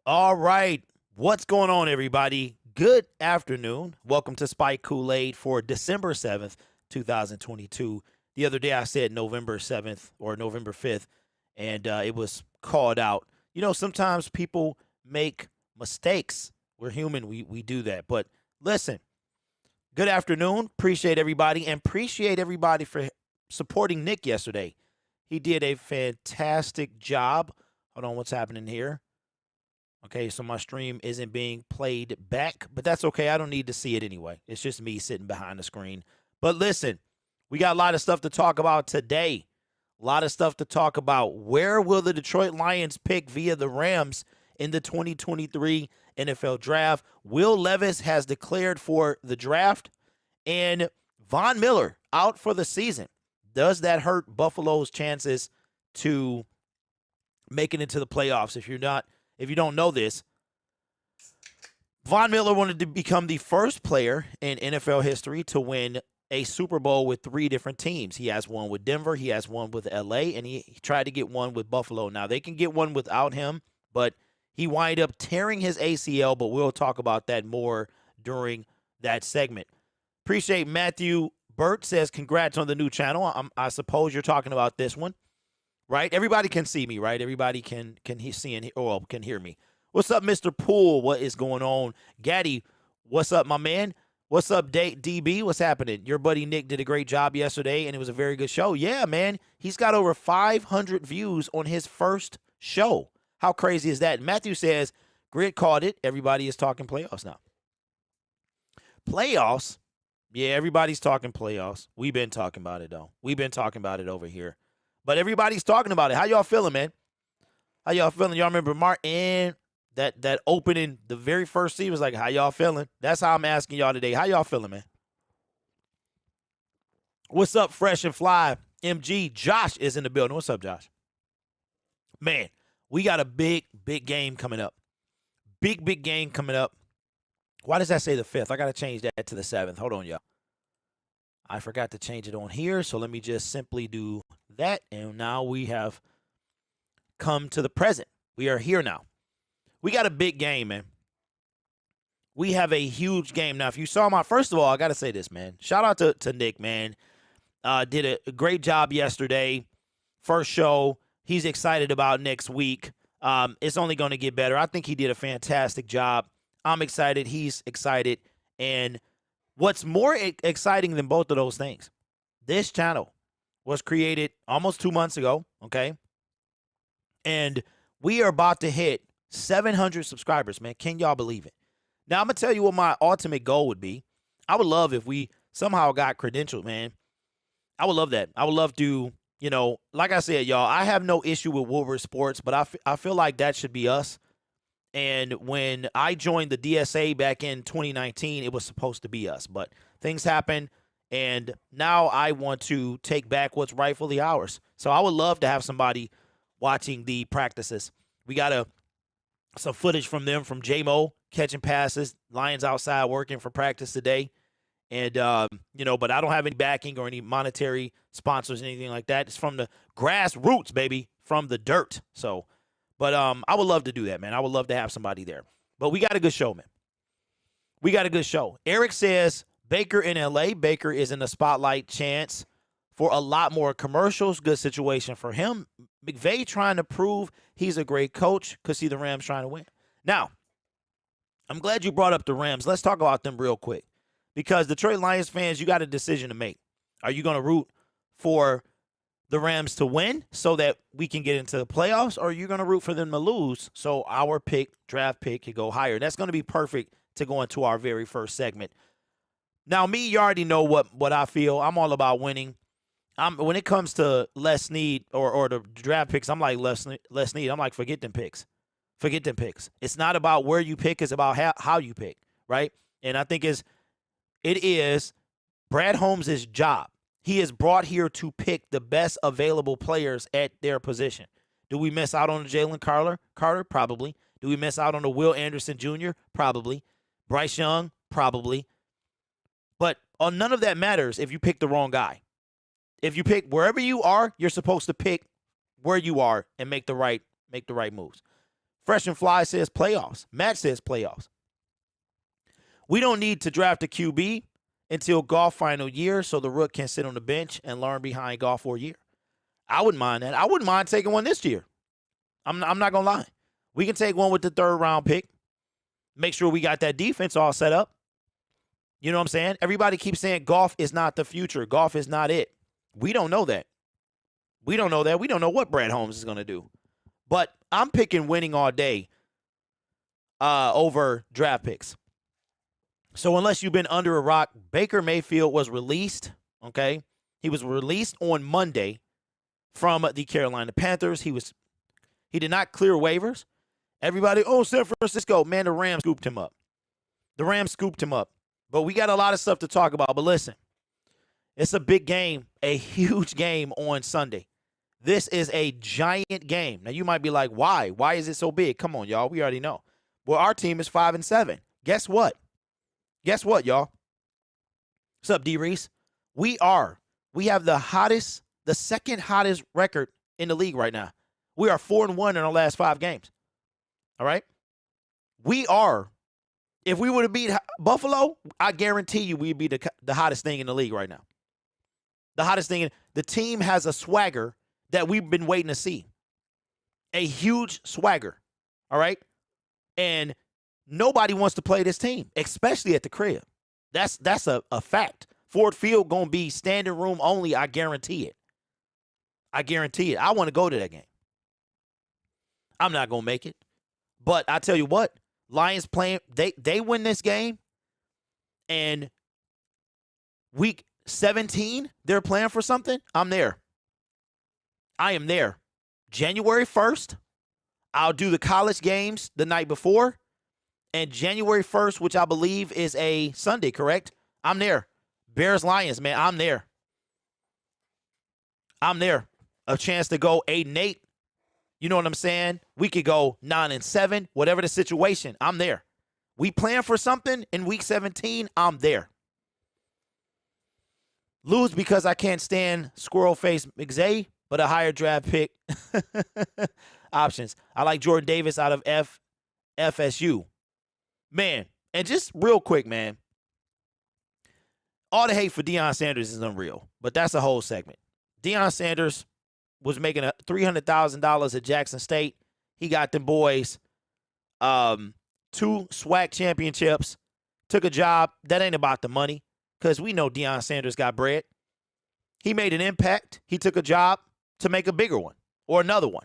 All right. What's going on, everybody? Good afternoon. Welcome to Spike Kool-Aid for December 7th, 2022. The other day I said November 7th or November 5th, and it was called out. You know, sometimes people make mistakes. We're human. We do that. But listen, good afternoon. Appreciate everybody, and appreciate everybody for supporting Nick yesterday. He did a fantastic job. Hold on, what's happening here? Okay, so my stream isn't being played back, but that's okay. I don't need to see it anyway. It's just me sitting behind the screen. But listen, we got a lot of stuff to talk about today. A lot of stuff to talk about. Where will the Detroit Lions pick via the Rams in the 2023 NFL Draft? Will Levis has declared for the draft, and Von Miller out for the season. Does that hurt Buffalo's chances to make it into the playoffs? If you don't know this, Von Miller wanted to become the first player in NFL history to win a Super Bowl with 3 different teams. He has one with Denver, he has one with LA, and he tried to get one with Buffalo. Now, they can get one without him, but he wind up tearing his ACL, but we'll talk about that more during that segment. Appreciate Matthew Burt says, congrats on the new channel. I suppose you're talking about this one. Right? Everybody can see me, right? Everybody can see and can hear me. What's up, Mr. Poole? What is going on? Gaddy, what's up, my man? What's up, DB? What's happening? Your buddy Nick did a great job yesterday, and it was a very good show. Yeah, man. He's got over 500 views on his first show. How crazy is that? Matthew says, Grid called it. Everybody is talking playoffs now. Playoffs? Yeah, everybody's talking playoffs. We've been talking about it, though. We've been talking about it over here. But everybody's talking about it. How y'all feeling, man? How y'all feeling? Y'all remember Martin, that opening, the very first scene was like, how y'all feeling? That's how I'm asking y'all today. How y'all feeling, man? What's up, Fresh and Fly? MG, Josh is in the building. What's up, Josh? Man, we got a big game coming up. Big game coming up. Why does that say the 5th? I got to change that to the 7th. Hold on, y'all. I forgot to change it on here, so let me just simply do that, and now we have come to the present. We are here now. We got a big game, man. We have a huge game. Now, if you saw first of all, I got to say this, man. Shout out to Nick, man. Did a great job yesterday. First show. He's excited about next week. It's only going to get better. I think he did a fantastic job. I'm excited. He's excited. And what's more exciting than both of those things, this channel was created almost 2 months ago, okay? And we are about to hit 700 subscribers, man. Can y'all believe it? Now, I'm going to tell you what my ultimate goal would be. I would love if we somehow got credentialed, man. I would love that. I would love to, like I said, y'all, I have no issue with Woolworth Sports, but I feel like that should be us. And when I joined the DSA back in 2019, it was supposed to be us. But things happened, and now I want to take back what's rightfully ours. So I would love to have somebody watching the practices. We got some footage from them, from J-Mo catching passes, Lions outside working for practice today. And, but I don't have any backing or any monetary sponsors, anything like that. It's from the grassroots, baby, from the dirt. So, but I would love to do that, man. I would love to have somebody there. But we got a good show, man. We got a good show. Eric says Baker in L.A. Baker is in the spotlight chance for a lot more commercials. Good situation for him. McVay trying to prove he's a great coach. Could see the Rams trying to win. Now, I'm glad you brought up the Rams. Let's talk about them real quick. Because Detroit Lions fans, you got a decision to make. Are you going to root for the Rams to win so that we can get into the playoffs, or are you going to root for them to lose so our draft pick can go higher? That's going to be perfect to go into our very first segment. Now, me, you already know what I feel. I'm all about winning. When it comes to Les Snead or the draft picks, I'm like Les Snead. I'm like, forget them picks. Forget them picks. It's not about where you pick. It's about how you pick, right? And I think it is Brad Holmes' job. He is brought here to pick the best available players at their position. Do we miss out on the Jalen Carter? Probably. Do we miss out on the Will Anderson Jr.? Probably. Bryce Young? Probably. But none of that matters if you pick the wrong guy. If you pick wherever you are, you're supposed to pick where you are and make the right moves. Fresh and Fly says playoffs. Matt says playoffs. We don't need to draft a QB until golf final year so the rook can sit on the bench and learn behind golf for a year. I wouldn't mind that. I wouldn't mind taking one this year. I'm not going to lie. We can take one with the 3rd round pick. Make sure we got that defense all set up. You know what I'm saying? Everybody keeps saying golf is not the future. Golf is not it. We don't know that. We don't know that. We don't know what Brad Holmes is going to do. But I'm picking winning all day over draft picks. So unless you've been under a rock, Baker Mayfield was released, okay? He was released on Monday from the Carolina Panthers. He did not clear waivers. Everybody, San Francisco. Man, the Rams scooped him up. But we got a lot of stuff to talk about. But listen, it's a big game, a huge game on Sunday. This is a giant game. Now, you might be like, why? Why is it so big? Come on, y'all. We already know. Well, our team is 5-7. Guess what? Y'all? What's up, D. Reese? We have the second hottest record in the league right now. We are 4-1 in our last 5 games. All right? If we would have beat Buffalo, I guarantee you we'd be the hottest thing in the league right now. The hottest thing. The team has a swagger that we've been waiting to see. A huge swagger. All right? And nobody wants to play this team, especially at the crib. That's a fact. Ford Field going to be standing room only. I guarantee it. I want to go to that game. I'm not going to make it. But I tell you what, Lions playing, they win this game. And week 17, they're playing for something. I'm there. I am there. January 1st, I'll do the college games the night before. And January 1st, which I believe is a Sunday, correct? I'm there. Bears-Lions, man, I'm there. A chance to go 8-8. You know what I'm saying? We could go 9-7, whatever the situation. I'm there. We plan for something in week 17, I'm there. Lose because I can't stand squirrel face McZay, but a higher draft pick options. I like Jordan Davis out of FSU. Man, and just real quick, man. All the hate for Deion Sanders is unreal, but that's a whole segment. Deion Sanders was making $300,000 at Jackson State. He got them boys 2 SWAC championships, took a job. That ain't about the money because we know Deion Sanders got bread. He made an impact. He took a job to make a bigger one or another one.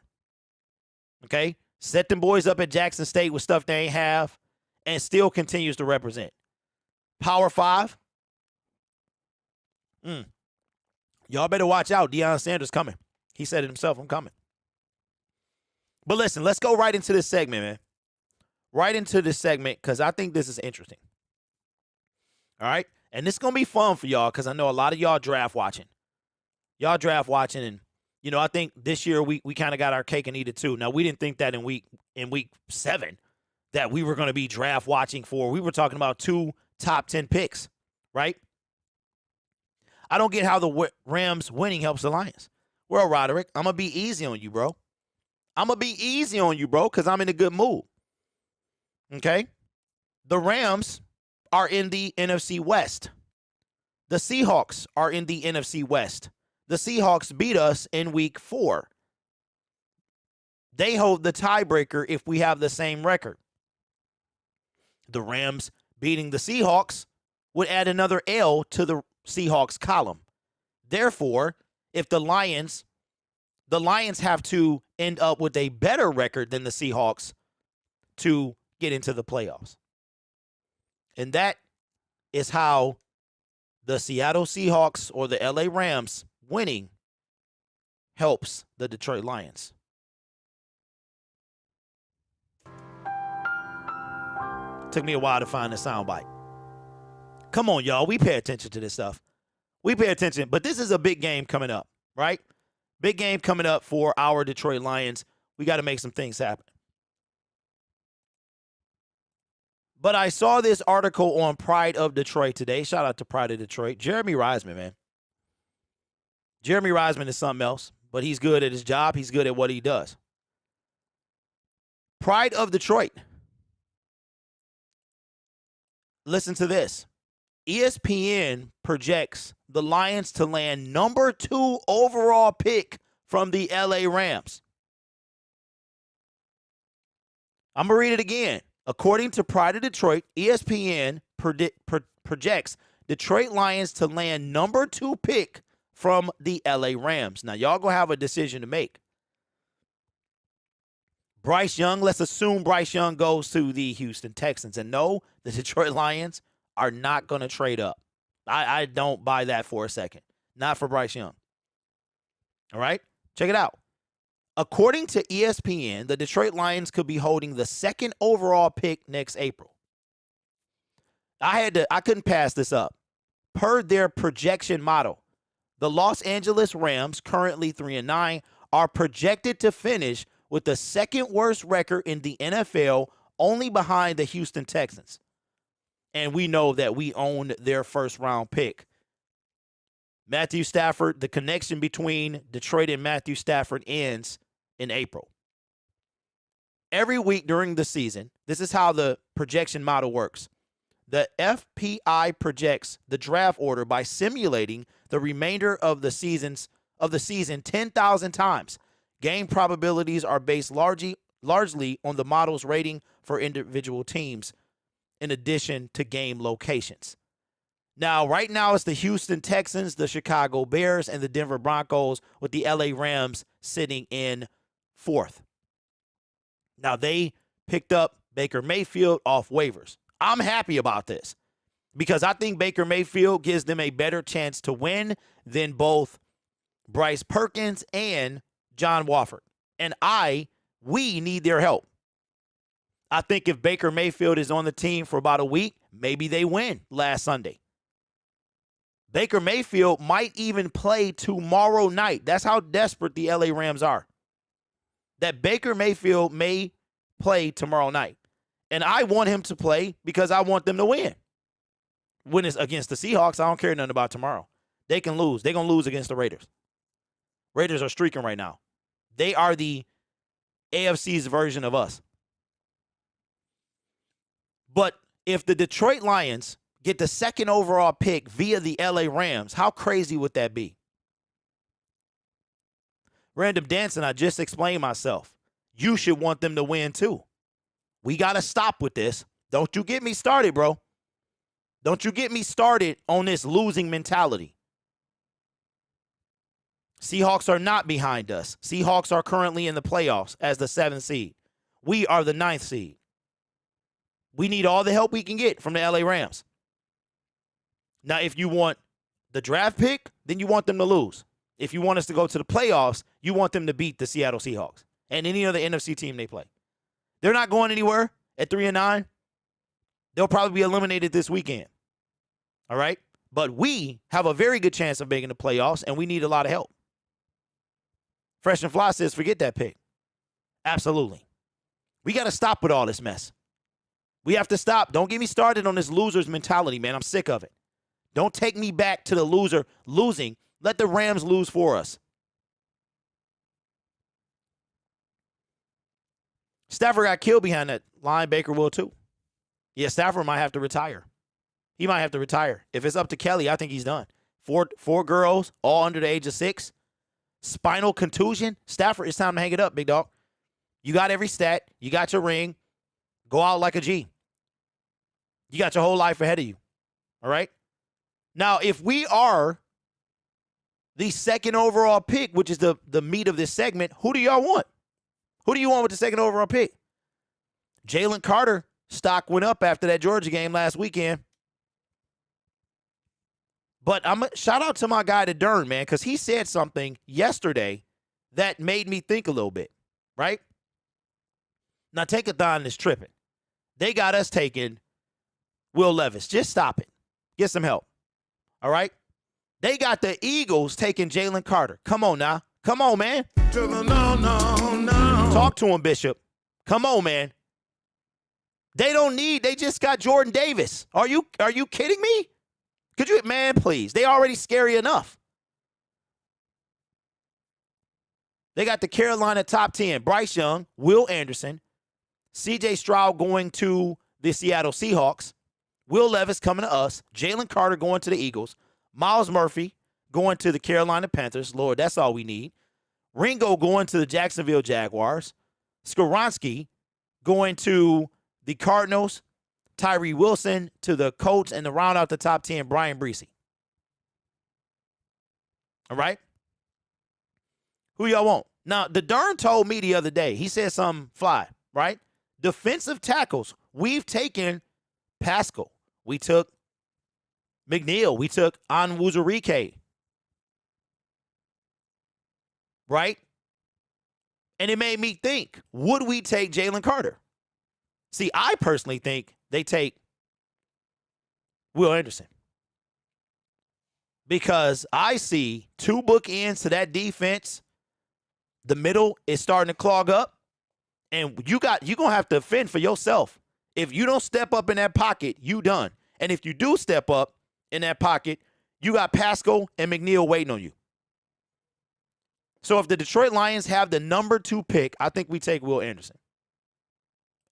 Okay? Set them boys up at Jackson State with stuff they ain't have and still continues to represent. Power 5. Y'all better watch out. Deion Sanders coming. He said it himself, I'm coming. But listen, let's go right into this segment, man. Right into this segment because I think this is interesting. All right? And this is going to be fun for y'all because I know a lot of y'all draft watching. And, you know, I think this year we kind of got our cake and eat it too. Now, we didn't think that in week 7 that we were going to be draft watching for. We were talking about 2 top 10 picks, right? I don't get how the Rams winning helps the Lions. Well, Roderick, I'm going to be easy on you, bro. Because I'm in a good mood. Okay? The Rams are in the NFC West. The Seahawks are in the NFC West. The Seahawks beat us in week 4. They hold the tiebreaker if we have the same record. The Rams beating the Seahawks would add another L to the Seahawks column. Therefore, if the Lions have to end up with a better record than the Seahawks to get into the playoffs. And that is how the Seattle Seahawks or the LA Rams winning helps the Detroit Lions. Took me a while to find the soundbite. Come on, y'all. We pay attention to this stuff. We pay attention. But this is a big game coming up, right? Big game coming up for our Detroit Lions. We got to make some things happen. But I saw this article on Pride of Detroit today. Shout out to Pride of Detroit. Jeremy Reisman, man. Jeremy Reisman is something else, but he's good at his job. He's good at what he does. Pride of Detroit. Listen to this. ESPN projects the Lions to land number 2 overall pick from the LA Rams. I'm going to read it again. According to Pride of Detroit, ESPN projects Detroit Lions to land number 2 pick from the LA Rams. Now, y'all going to have a decision to make. Bryce Young, let's assume Bryce Young goes to the Houston Texans. And no, the Detroit Lions are not going to trade up. I don't buy that for a second. Not for Bryce Young. All right? Check it out. According to ESPN, the Detroit Lions could be holding the 2nd overall pick next April. I couldn't pass this up. Per their projection model, the Los Angeles Rams, currently 3-9, are projected to finish with the 2nd worst record in the NFL, only behind the Houston Texans. And we know that we own their 1st-round pick. Matthew Stafford, the connection between Detroit and Matthew Stafford ends in April. Every week during the season, this is how the projection model works. The FPI projects the draft order by simulating the remainder of the season 10,000 times. Game probabilities are based largely on the model's rating for individual teams, in addition to game locations. Now, right now, it's the Houston Texans, the Chicago Bears, and the Denver Broncos, with the LA Rams sitting in 4th. Now, they picked up Baker Mayfield off waivers. I'm happy about this because I think Baker Mayfield gives them a better chance to win than both Bryce Perkins and John Wolford. And we need their help. I think if Baker Mayfield is on the team for about a week, maybe they win last Sunday. Baker Mayfield might even play tomorrow night. That's how desperate the LA Rams are. That Baker Mayfield may play tomorrow night. And I want him to play because I want them to win. When it's against the Seahawks, I don't care nothing about tomorrow. They can lose. They're going to lose against the Raiders. Raiders are streaking right now. They are the AFC's version of us. But if the Detroit Lions get the 2nd overall pick via the LA Rams, how crazy would that be? Random Dancing, I just explained myself. You should want them to win too. We got to stop with this. Don't you get me started, bro. Don't you get me started on this losing mentality. Seahawks are not behind us. Seahawks are currently in the playoffs as the 7th seed. We are the 9th seed. We need all the help we can get from the LA Rams. Now, if you want the draft pick, then you want them to lose. If you want us to go to the playoffs, you want them to beat the Seattle Seahawks and any other NFC team they play. They're not going anywhere at 3-9. They'll probably be eliminated this weekend. All right? But we have a very good chance of making the playoffs, and we need a lot of help. Fresh and Fly says, forget that pick. Absolutely. We got to stop with all this mess. We have to stop. Don't get me started on this loser's mentality, man. I'm sick of it. Don't take me back to the loser losing. Let the Rams lose for us. Stafford got killed behind that line. Baker will too. Yeah, Stafford might have to retire. He might have to retire. If it's up to Kelly, I think he's done. Four girls, all under the age of 6. Spinal contusion. Stafford, it's time to hang it up, big dog. You got every stat. You got your ring. Go out like a G. You got your whole life ahead of you. All right? Now, if we are the 2nd overall pick, which is the meat of this segment, who do y'all want? Who do you want with the 2nd overall pick? Jalen Carter stock went up after that Georgia game last weekend. But shout out to my guy, the Dern, man, because he said something yesterday that made me think a little bit, right? Now, Take-a-thon is tripping. They got us taking Will Levis. Just stop it. Get some help. All right? They got the Eagles taking Jalen Carter. Come on now. Come on, man. No. Talk to him, Bishop. Come on, man. They just got Jordan Davis. Are you kidding me? Could you, man, please. They already scary enough. They got the Carolina top 10. Bryce Young, Will Anderson, C.J. Stroud going to the Seattle Seahawks. Will Levis coming to us. Jalen Carter going to the Eagles. Miles Murphy going to the Carolina Panthers. Lord, that's all we need. Ringo going to the Jacksonville Jaguars. Skoronski going to the Cardinals. Tyree Wilson to the Colts, and to round out the top 10, Brian Breesy. All right? Who y'all want? Now, the Dern told me the other day, he said something fly, right? Defensive tackles, we've taken Pascal. We took McNeil. We took Onwuzurike. Right? And it made me think, would we take Jalen Carter? See, I personally think they take Will Anderson. Because I see two bookends to that defense. The middle is starting to clog up. And you're going to have to fend for yourself. If you don't step up in that pocket, you done. And if you do step up in that pocket, you got Pascal and McNeil waiting on you. So if the Detroit Lions have the number 2 pick, I think we take Will Anderson.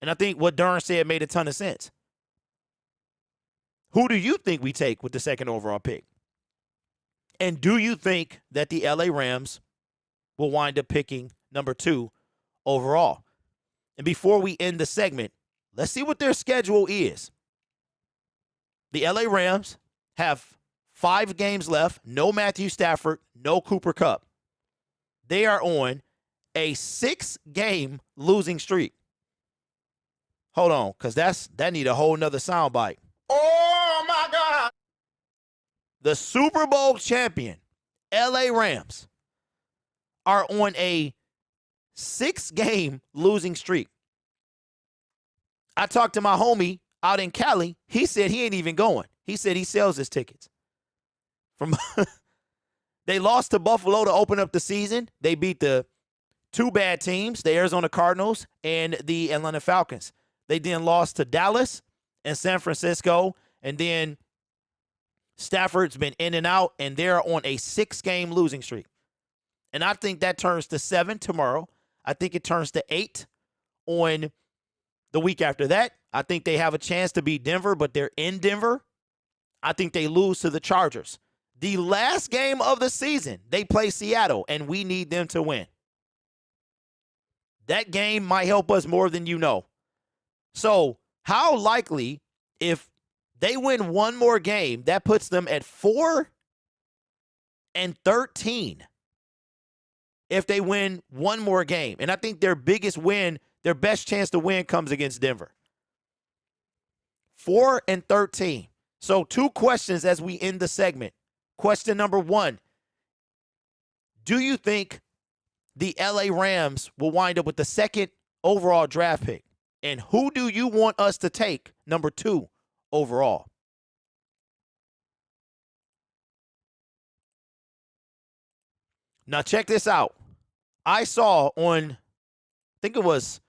And I think what Dern said made a ton of sense. Who do you think we take with the 2nd overall pick? And do you think that the LA Rams will wind up picking number 2 overall? And before we end the segment, let's see what their schedule is. The LA Rams have 5 games left, no Matthew Stafford, no Cooper Kupp. They are on a 6-game losing streak. Hold on, because that need a whole nother soundbite. Oh, my God. The Super Bowl champion, LA Rams, are on a 6-game losing streak. I talked to my homie out in Cali. He said he ain't even going. He said he sells his tickets. They lost to Buffalo to open up the season. They beat the 2 bad teams, the Arizona Cardinals and the Atlanta Falcons. They then lost to Dallas and San Francisco. And then Stafford's been in and out, and they're on a 6-game losing streak. And I think that turns to 7 tomorrow. I think it turns to 8 on the week after that. I think they have a chance to beat Denver, but they're in Denver. I think they lose to the Chargers. The last game of the season, they play Seattle, and we need them to win. That game might help us more than you know. So how likely, if they win one more game, that puts them at 4-13 if they win one more game. And I think their biggest win, their best chance to win comes against Denver. 4-13. So 2 questions as we end the segment. Question number 1, do you think the LA Rams will wind up with the 2nd overall draft pick? And who do you want us to take number 2 overall? Now check this out. I saw on, I think it was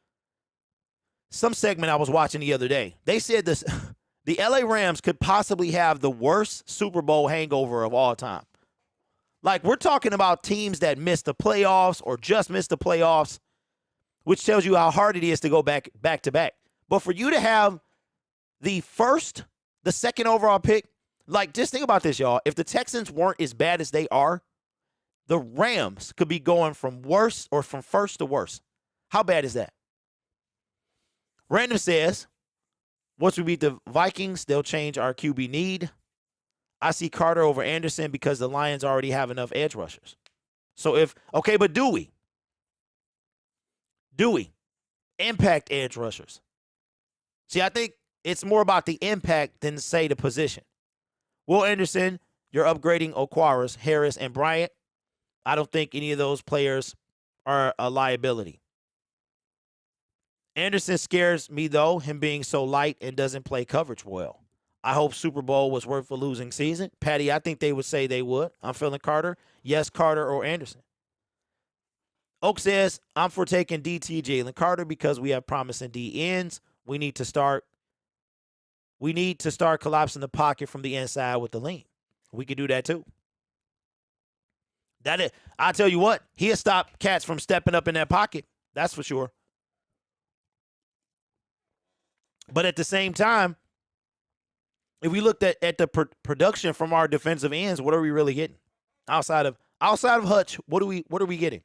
some segment I was watching the other day. They said this. The LA Rams could possibly have the worst Super Bowl hangover of all time. Like, we're talking about teams that missed the playoffs or just missed the playoffs, which tells you how hard it is to go back to back. But for you to have the 2nd overall pick, like, just think about this, y'all. If the Texans weren't as bad as they are, the Rams could be going from worst or from first to worst. How bad is that? Random says, once we beat the Vikings, they'll change our QB need. I see Carter over Anderson because the Lions already have enough edge rushers. So but do we? Do we? Impact edge rushers. See, I think it's more about the impact than, say, the position. Will Anderson, you're upgrading Okwaras, Harris, and Bryant. I don't think any of those players are a liability. Anderson scares me, though, him being so light and doesn't play coverage well. I hope Super Bowl was worth a losing season. Patty, I think they would say they would. I'm feeling Carter. Yes, Carter or Anderson. Oak says, I'm for taking DT Jalen Carter because we have promising D ends. We need to start collapsing the pocket from the inside with the lean. We could do that too. I tell you what, he'll stop cats from stepping up in that pocket. That's for sure. But at the same time, if we looked at the production from our defensive ends, what are we really getting? Outside of Hutch, what are we getting?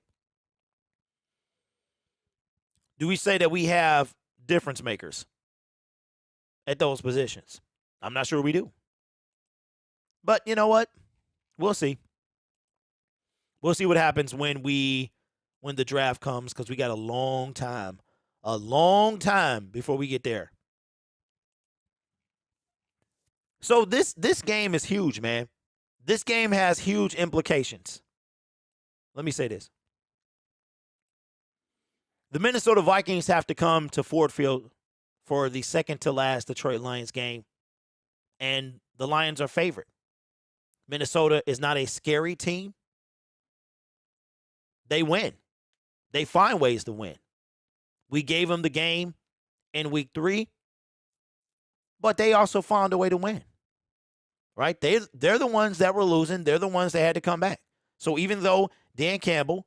Do we say that we have difference makers at those positions? I'm not sure we do. But you know what? We'll see. We'll see what happens when the draft comes, because we got a long time before we get there. So this game is huge, man. This game has huge implications. Let me say this. The Minnesota Vikings have to come to Ford Field for the second to last Detroit Lions game, and the Lions are favored. Minnesota is not a scary team. They win. They find ways to win. We gave them the game in week 3, but they also found a way to win. Right? They're the ones that were losing. They're the ones that had to come back. So even though Dan Campbell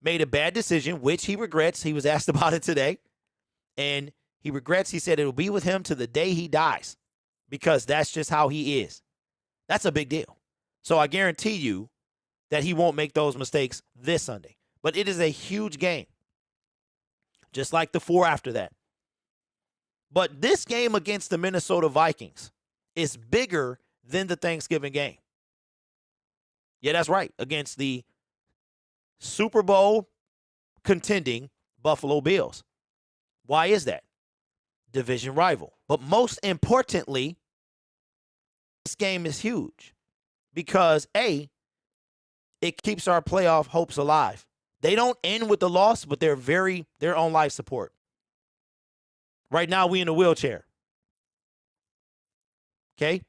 made a bad decision, which he regrets, he was asked about it today, and he regrets, he said it will be with him to the day he dies, because that's just how he is. That's a big deal. So I guarantee you that he won't make those mistakes this Sunday. But it is a huge game, just like the 4 after that. But this game against the Minnesota Vikings is bigger than the Thanksgiving game. Yeah, that's right. Against the Super Bowl contending Buffalo Bills. Why is that? Division rival. But most importantly, this game is huge because, A, it keeps our playoff hopes alive. They don't end with the loss, but they're on life support. Right now, we in a wheelchair. Okay?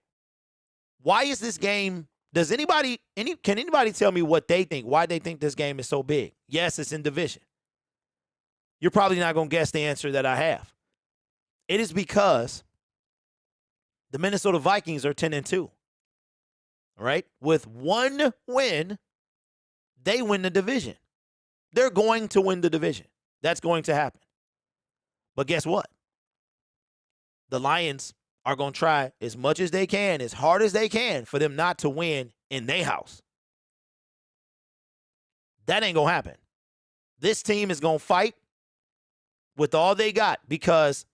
Why is this game? Can anybody tell me what they think? Why they think this game is so big? Yes, it's in division. You're probably not going to guess the answer that I have. It is because the Minnesota Vikings are 10-2. All right? With one win, they win the division. They're going to win the division. That's going to happen. But guess what? The Lions are going to try as much as they can, as hard as they can, for them not to win in their house. That ain't going to happen. This team is going to fight with all they got because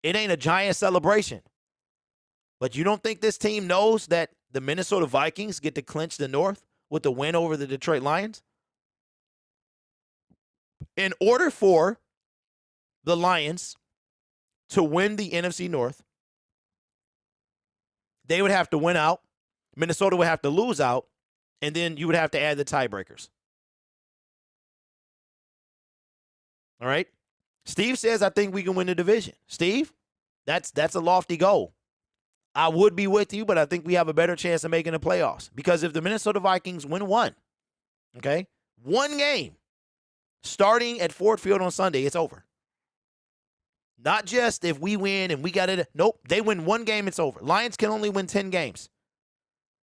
it ain't a giant celebration. But you don't think this team knows that the Minnesota Vikings get to clinch the North with the win over the Detroit Lions? In order for the Lions to win the NFC North, they would have to win out. Minnesota would have to lose out. And then you would have to add the tiebreakers. All right? Steve says, I think we can win the division. Steve, that's a lofty goal. I would be with you, but I think we have a better chance of making the playoffs. Because if the Minnesota Vikings win one game, starting at Ford Field on Sunday, it's over. Not just if we win and we got it. Nope, they win one game, it's over. Lions can only win 10 games.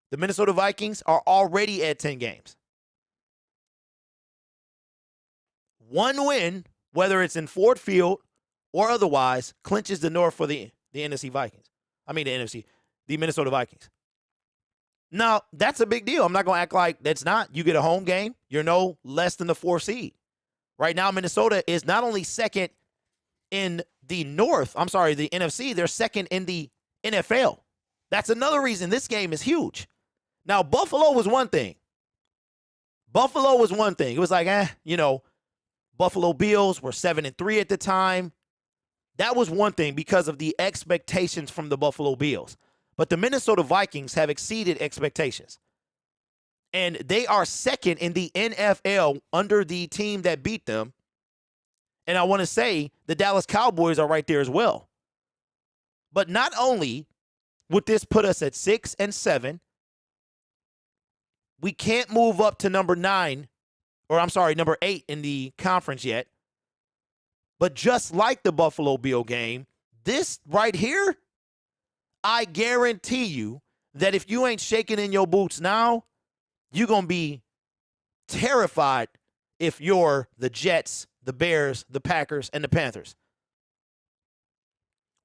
The Minnesota Vikings are already at 10 games. One win, whether it's in Ford Field or otherwise, clinches the North for the NFC Vikings. The Minnesota Vikings. Now, that's a big deal. I'm not going to act like that's not. You get a home game, you're no less than the 4th seed. Right now, Minnesota is not only second in the the NFC, they're second in the NFL. That's another reason this game is huge. Now, Buffalo was one thing. It was like, Buffalo Bills were 7-3 at the time. That was one thing because of the expectations from the Buffalo Bills. But the Minnesota Vikings have exceeded expectations. And they are second in the NFL under the team that beat them. And I want to say the Dallas Cowboys are right there as well. But not only would this put us at 6 and 7, we can't move up to number 8 in the conference yet. But just like the Buffalo Bill game, this right here, I guarantee you that if you ain't shaking in your boots now, you're going to be terrified if you're the Jets, the Bears, the Packers, and the Panthers.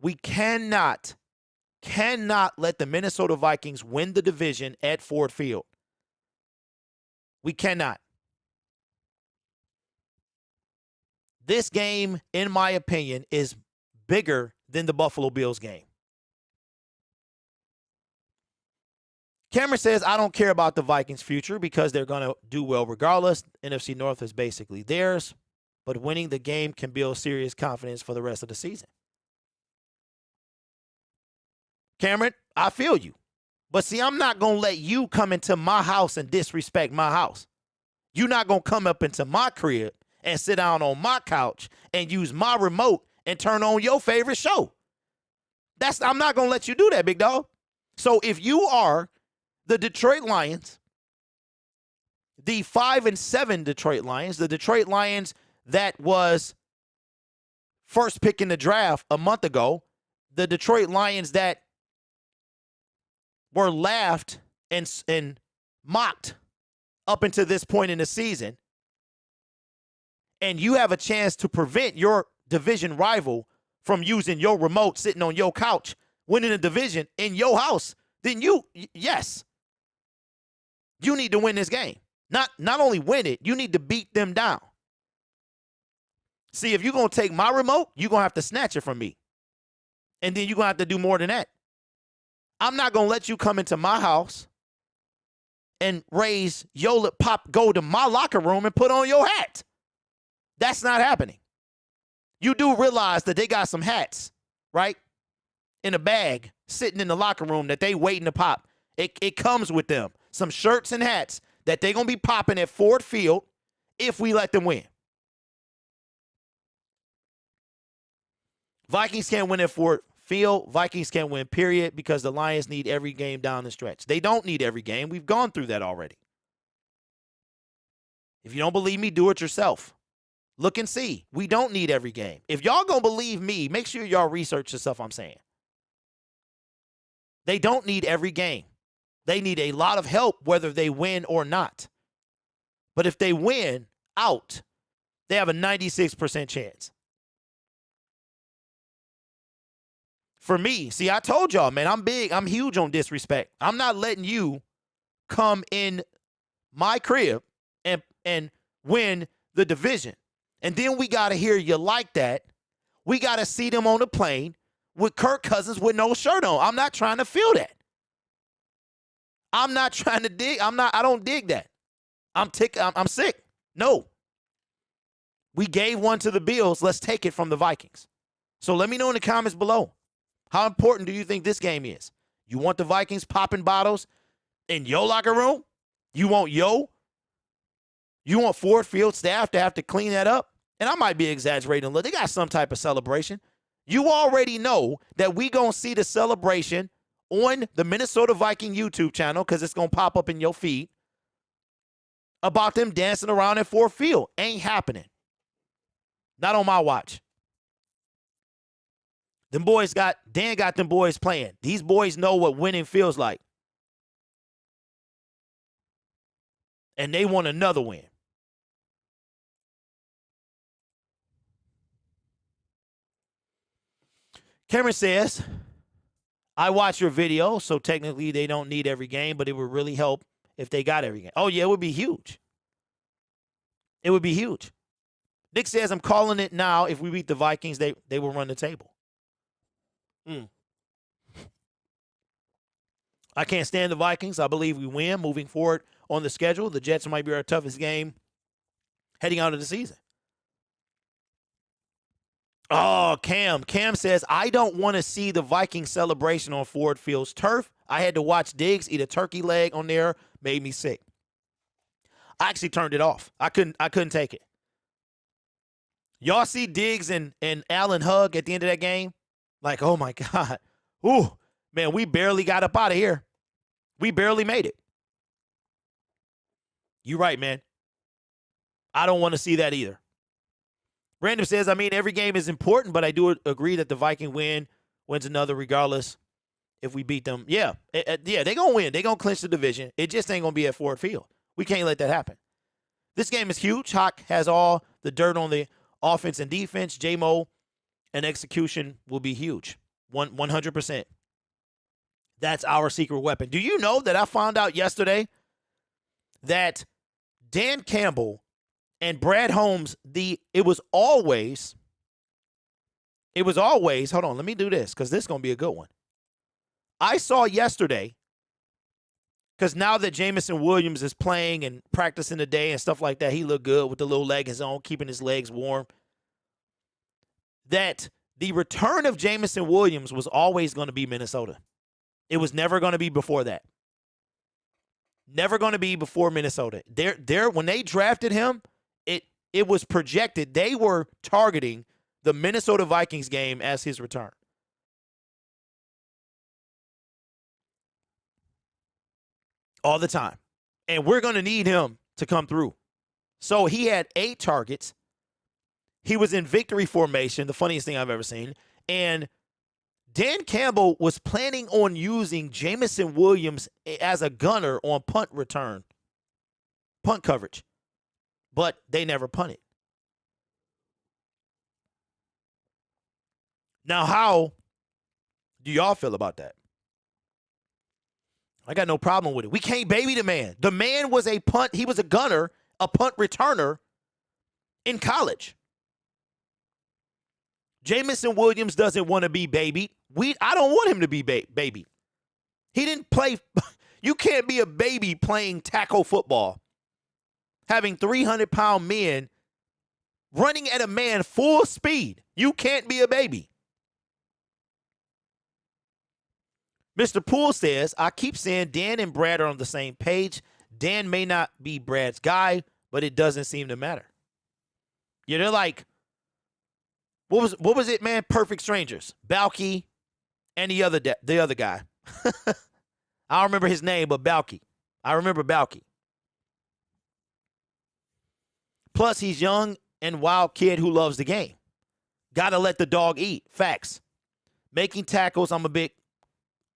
We cannot let the Minnesota Vikings win the division at Ford Field. We cannot. This game, in my opinion, is bigger than the Buffalo Bills game. Cameron says, I don't care about the Vikings' future because they're going to do well regardless. NFC North is basically theirs, but winning the game can build serious confidence for the rest of the season. Cameron, I feel you. But see, I'm not going to let you come into my house and disrespect my house. You're not going to come up into my crib and sit down on my couch and use my remote and turn on your favorite show. I'm not going to let you do that, big dog. So if you are the Detroit Lions, the 5-7 Detroit Lions, the Detroit Lions that was first pick in the draft a month ago, the Detroit Lions that were laughed and mocked up until this point in the season, and you have a chance to prevent your division rival from using your remote, sitting on your couch, winning a division in your house, then yes, you need to win this game. Not only win it, you need to beat them down. See, if you're going to take my remote, you're going to have to snatch it from me. And then you're going to have to do more than that. I'm not going to let you come into my house and raise your lip, go to my locker room and put on your hat. That's not happening. You do realize that they got some hats, right, in a bag sitting in the locker room that they waiting to pop. It comes with them. Some shirts and hats that they're going to be popping at Ford Field if we let them win. Vikings can't win at Ford Field. Vikings can't win, period, because the Lions need every game down the stretch. They don't need every game. We've gone through that already. If you don't believe me, do it yourself. Look and see. We don't need every game. If y'all going to believe me, make sure y'all research the stuff I'm saying. They don't need every game. They need a lot of help whether they win or not. But if they win out, they have a 96% chance. For me, see, I told y'all, man, I'm huge on disrespect. I'm not letting you come in my crib and win the division. And then we got to hear you like that. We got to see them on the plane with Kirk Cousins with no shirt on. I'm not trying to feel that. I'm not trying to dig. I don't dig that. I'm sick. No. We gave one to the Bills. Let's take it from the Vikings. So let me know in the comments below. How important do you think this game is? You want the Vikings popping bottles in your locker room? You want Ford Field staff to have to clean that up? And I might be exaggerating a little. They got some type of celebration. You already know that we going to see the celebration on the Minnesota Viking YouTube channel because it's going to pop up in your feed about them dancing around at Ford Field. Ain't happening. Not on my watch. Dan got them boys playing. These boys know what winning feels like. And they want another win. Cameron says, I watch your video, so technically they don't need every game, but it would really help if they got every game. Oh, yeah, it would be huge. It would be huge. Nick says, I'm calling it now. If we beat the Vikings, they will run the table. I can't stand the Vikings. I believe we win moving forward on the schedule. The Jets might be our toughest game heading out of the season. Oh, Cam says, I don't want to see the Viking celebration on Ford Field's turf. I had to watch Diggs eat a turkey leg on there. Made me sick. I actually turned it off. I couldn't take it. Y'all see Diggs and Allen hug at the end of that game? Like, oh, my God. Ooh, man, we barely got up out of here. We barely made it. You're right, man. I don't want to see that either. Random says, I mean, every game is important, but I do agree that the Viking wins another regardless if we beat them. Yeah, they're going to win. They're going to clinch the division. It just ain't going to be at Ford Field. We can't let that happen. This game is huge. Hawk has all the dirt on the offense and defense. J-Mo and execution will be huge. 100%. That's our secret weapon. Do you know that I found out yesterday that Dan Campbell and Brad Holmes, it was always, hold on, let me do this because this is going to be a good one. I saw yesterday, because now that Jameson Williams is playing and practicing today and stuff like that, he looked good with the little leggings on, keeping his legs warm, that the return of Jameson Williams was always going to be Minnesota. It was never going to be before that. Never going to be before Minnesota. When they drafted him, it was projected they were targeting the Minnesota Vikings game as his return. All the time. And we're going to need him to come through. So he had 8 targets. He was in victory formation, the funniest thing I've ever seen. And Dan Campbell was planning on using Jameson Williams as a gunner on punt coverage. But they never punted. Now, how do y'all feel about that? I got no problem with it. We can't baby the man. The man was a punt. He was a gunner, a punt returner in college. Jameson Williams doesn't want to be babied. I don't want him to be babied. He didn't play. You can't be a baby playing tackle football, having 300-pound men running at a man full speed. You can't be a baby. Mr. Poole says, I keep saying Dan and Brad are on the same page. Dan may not be Brad's guy, but it doesn't seem to matter. Yeah, they're like, what was it, man? Perfect strangers. Balky and the other guy. I don't remember his name, but Balky. I remember Balky. Plus, he's young and wild kid who loves the game. Gotta let the dog eat. Facts. Making tackles,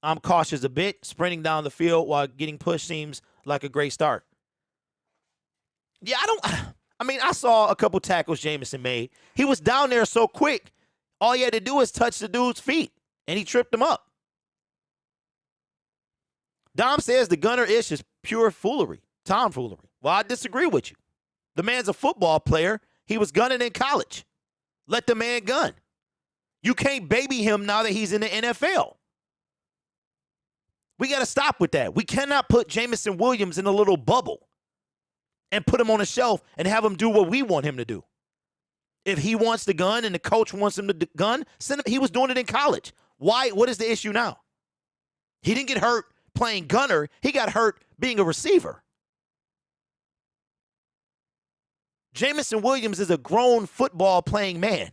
I'm cautious a bit. Sprinting down the field while getting pushed seems like a great start. Yeah, I saw a couple tackles Jameson made. He was down there so quick, all he had to do was touch the dude's feet, and he tripped him up. Dom says the gunner ish is pure foolery, tomfoolery. Well, I disagree with you. The man's a football player. He was gunning in college. Let the man gun. You can't baby him now that he's in the NFL. We got to stop with that. We cannot put Jameson Williams in a little bubble and put him on a shelf and have him do what we want him to do. If he wants the gun and the coach wants him to gun, send him. He was doing it in college. Why? What is the issue now? He didn't get hurt playing gunner. He got hurt being a receiver. Jameson Williams is a grown football playing man.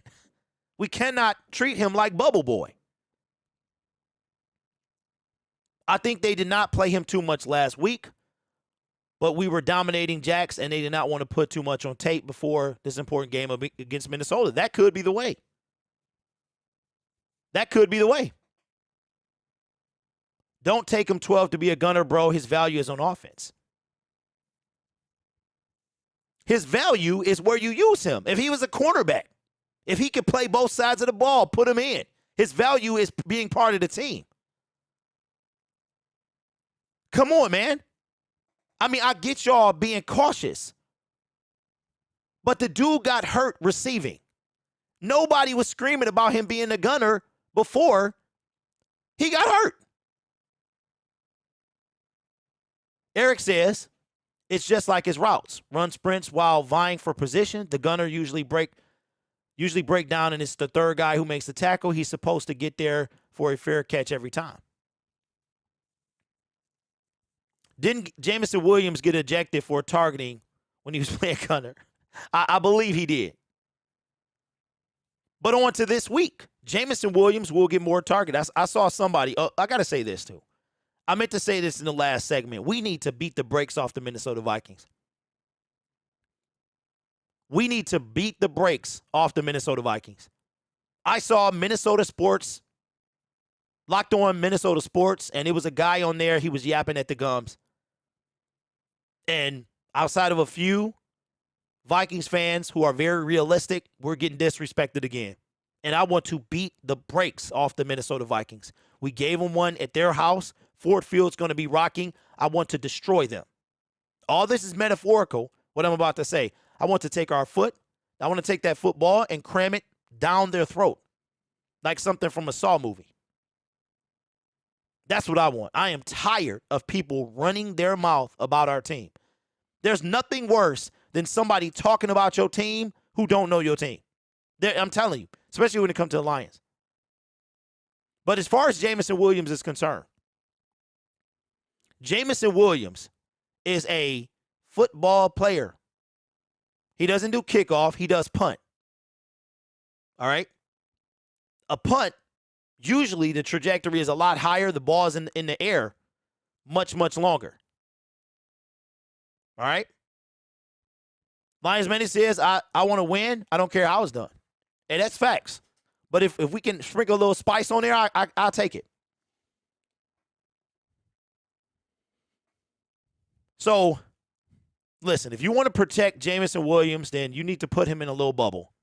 We cannot treat him like Bubble Boy. I think they did not play him too much last week, but we were dominating Jacks, and they did not want to put too much on tape before this important game against Minnesota. That could be the way. That could be the way. Don't take him 12 to be a gunner, bro. His value is on offense. His value is where you use him. If he was a cornerback, if he could play both sides of the ball, put him in. His value is being part of the team. Come on, man. I get y'all being cautious. But the dude got hurt receiving. Nobody was screaming about him being a gunner before he got hurt. Eric says, it's just like his routes. Run sprints while vying for position. The gunner usually break down, and it's the third guy who makes the tackle. He's supposed to get there for a fair catch every time. Didn't Jameson Williams get ejected for targeting when he was playing gunner? I believe he did. But on to this week. Jameson Williams will get more target. I saw somebody. I got to say this, too. I meant to say this in the last segment. We need to beat the brakes off the Minnesota Vikings. We need to beat the brakes off the Minnesota Vikings. I saw Minnesota Sports, locked on Minnesota Sports, and it was a guy on there. He was yapping at the gums. And outside of a few Vikings fans who are very realistic, we're getting disrespected again. And I want to beat the brakes off the Minnesota Vikings. We gave them one at their house. Ford Field's going to be rocking. I want to destroy them. All this is metaphorical, what I'm about to say. I want to take our foot. I want to take that football and cram it down their throat like something from a Saw movie. That's what I want. I am tired of people running their mouth about our team. There's nothing worse than somebody talking about your team who don't know your team. I'm telling you, especially when it comes to the Lions. But as far as Jameson Williams is concerned, Jameson Williams is a football player. He doesn't do kickoff. He does punt. All right? A punt, usually the trajectory is a lot higher. The ball's in the air much, much longer. All right? Lions Manny says, I want to win. I don't care how it's done. And that's facts. But if we can sprinkle a little spice on there, I'll take it. So, listen, if you want to protect Jameson Williams, then you need to put him in a little bubble.